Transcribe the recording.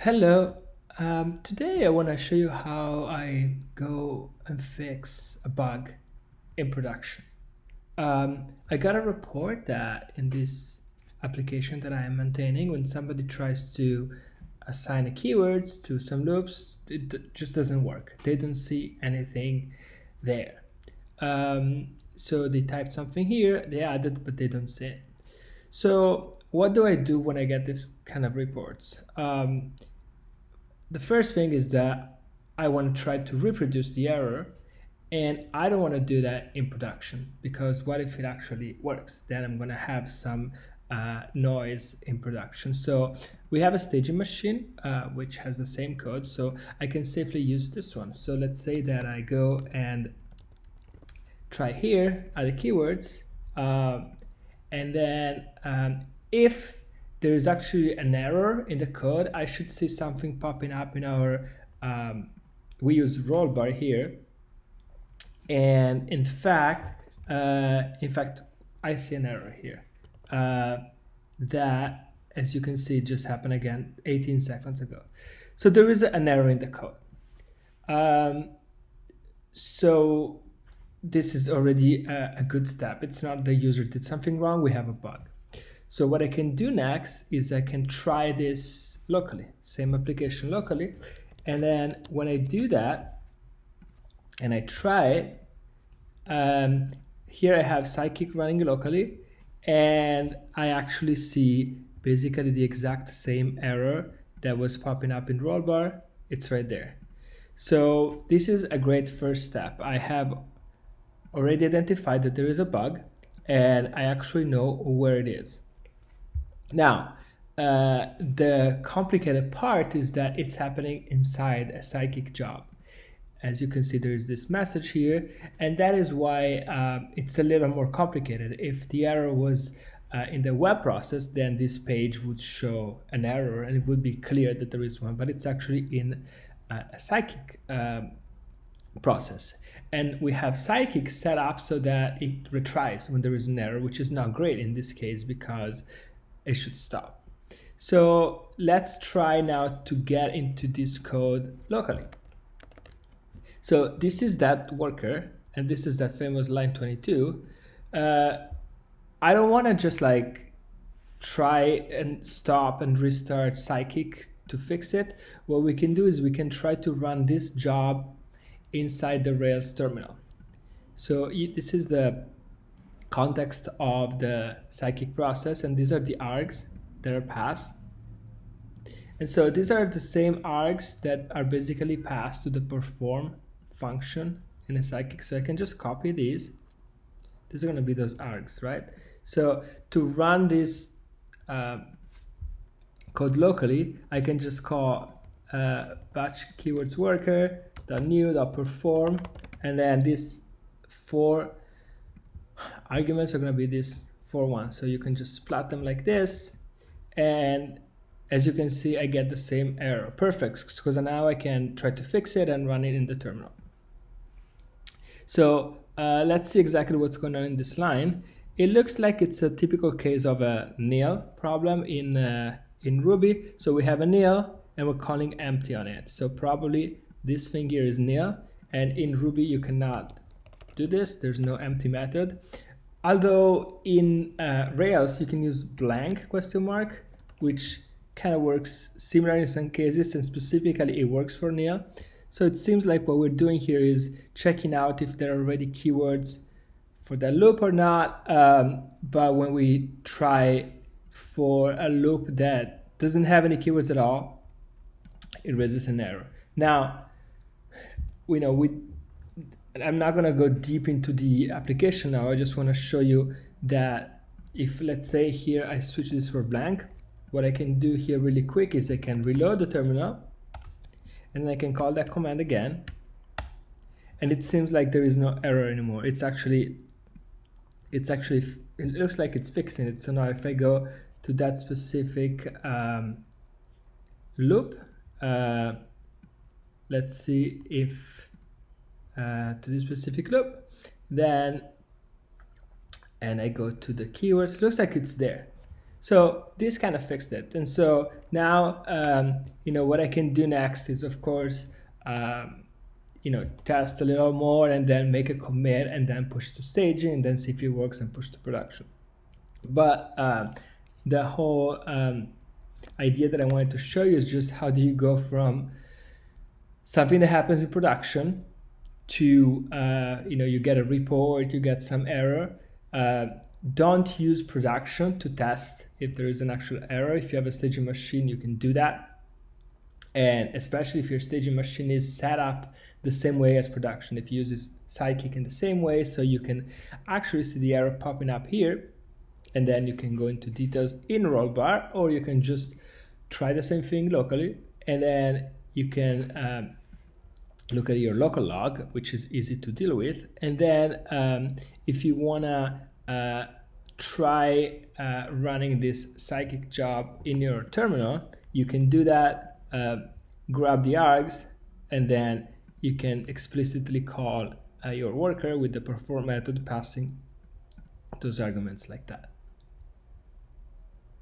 Hello. Today I want to show you how I go and fix a bug in production. I got a report that in this application that I am maintaining, when somebody tries to assign a keywords to some loops, just doesn't work. They don't see anything there. So they typed something here, they added, but they don't see it. So what do I do when I get this kind of reports? The first thing is that I want to try to reproduce the error, and I don't want to do that in production because what if it actually works? Then I'm going to have some noise in production. So we have a staging machine which has the same code, so I can safely use this one. So let's say that I go and try here are the keywords, and then if there is actually an error in the code, I should see something popping up in our we use Rollbar here, and in fact I see an error here that, as you can see, just happened again 18 seconds ago. So there is an error in the code. So this is already a good step. It's not the user did something wrong, we have a bug. So what I can do next is I can try this locally, same application locally. And then when I do that and I try it, here I have Sidekiq running locally, and I actually see basically the exact same error that was popping up in Rollbar. It's right there. So this is a great first step. I have already identified that there is a bug, and I actually know where it is. Now, the complicated part is that it's happening inside a Sidekiq job. As you can see, there is this message here, and that is why it's a little more complicated. If the error was in the web process, then this page would show an error and it would be clear that there is one, but it's actually in a Sidekiq process. And we have Sidekiq set up so that it retries when there is an error, which is not great in this case because it should stop. So let's try now to get into this code locally. So this is that worker, and this is that famous line 22. I don't want to just like try and stop and restart Sidekiq to fix it. What we can do is we can try to run this job inside the Rails terminal. So this is the context of the Sidekiq process, and these are the args that are passed. And so these are the same args that are basically passed to the perform function in a Sidekiq. So I can just copy these. These are going to be those args, right? So to run this code locally, I can just call batch keywords worker .new.perform, and then these four arguments are going to be this for one. So you can just plot them like this, and as you can see, I get the same error. Perfect, because now I can try to fix it and run it in the terminal. So let's see exactly what's going on in this line. It looks like it's a typical case of a nil problem in Ruby. So we have a nil and we're calling empty on it. So probably this thing here is nil, and in Ruby you cannot do this. There's no empty method. Although in Rails you can use blank question mark, which kind of works similar in some cases, and specifically it works for nil. So it seems like what we're doing here is checking out if there are already keywords for that loop or not. But when we try for a loop that doesn't have any keywords at all, it raises an error. Now, I'm not going to go deep into the application now. I just want to show you that if, let's say here, I switch this for blank, what I can do here really quick is I can reload the terminal, and then I can call that command again, and it seems like there is no error anymore. It looks like it's fixing it. So now if I go to that specific loop, let's see if to this specific loop, then, and I go to the keywords, looks like it's there. So this kind of fixed it. And so now, what I can do next is, of course, test a little more and then make a commit and then push to staging and then see if it works and push to production. But the whole idea that I wanted to show you is just how do you go from something that happens in production to, you get a report, you get some error. Don't use production to test if there is an actual error. If you have a staging machine, you can do that. And especially if your staging machine is set up the same way as production, if you use this Sidekiq in the same way, so you can actually see the error popping up here, and then you can go into details in Rollbar, or you can just try the same thing locally, and then you can look at your local log, which is easy to deal with. And then if you wanna try running this Sidekiq job in your terminal, you can do that. Grab the args, and then you can explicitly call your worker with the perform method passing those arguments like that.